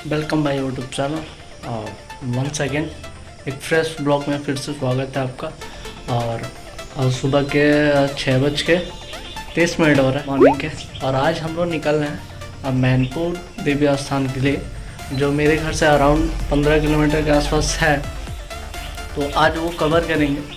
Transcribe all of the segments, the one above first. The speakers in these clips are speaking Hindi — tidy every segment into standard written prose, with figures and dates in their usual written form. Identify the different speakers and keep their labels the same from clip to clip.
Speaker 1: वेलकम भाई यूट्यूब चैनल और वंस अगेन एक फ्रेश ब्लॉग में फिर से स्वागत है आपका। और सुबह के 6:30 हो रहा है मॉर्निंग के। और आज हम लोग निकल रहे हैं मैनपुर देवी स्थान के लिए, जो मेरे घर से अराउंड 15 किलोमीटर के आसपास है। तो आज वो कवर करेंगे।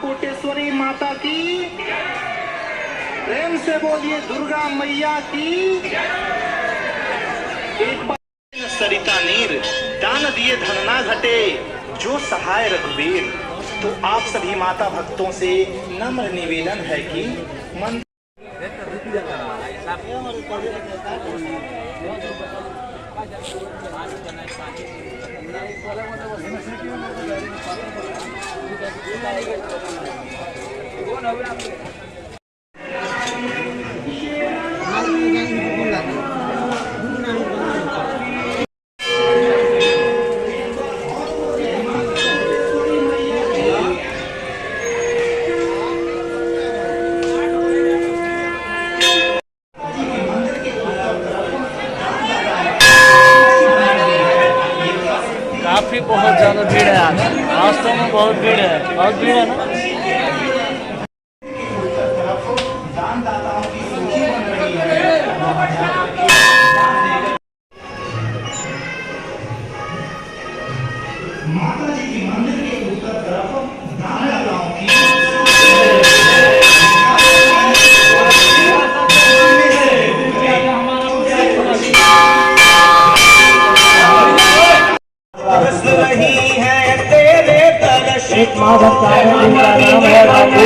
Speaker 2: कोटेश्वरी माता की, प्रेम से बोलिए दुर्गा मैया की। एक बार सरिता नीर दान दिए धन ना घटे, जो सहाय रघुवीर। तो आप सभी माता भक्तों से नम्र निवेदन है कि मन
Speaker 1: काफ़ी बहुत ज़्यादा भीड़ है आज। रास्तों में बहुत भीड़ है, बहुत भीड़ है ना।
Speaker 2: माता जी की मंदिर के उत्तर तरफ दाना गांव की नहीं है तेरे कलश। एक माँ भक्ता है जिनका नाम है राधा।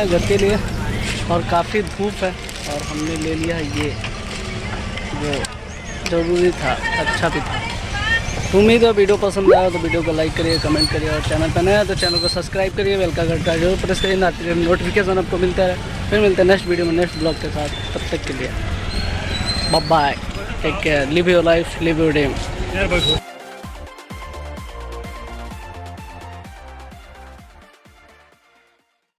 Speaker 1: घर के लिए और काफ़ी धूप है, और हमने ले लिया ये जो ज़रूरी था, अच्छा भी था। उम्मीद है वीडियो पसंद आया तो वीडियो को लाइक करिए, कमेंट करिए, और चैनल पर नया तो चैनल को सब्सक्राइब करिए, बेल का घंटा जरूर प्रेस करिए, नोटिफिकेशन आपको मिलता है। फिर मिलते हैं नेक्स्ट वीडियो में नेक्स्ट ब्लॉग के साथ। तब तक के लिए bye bye, take care, live your life, live your dream.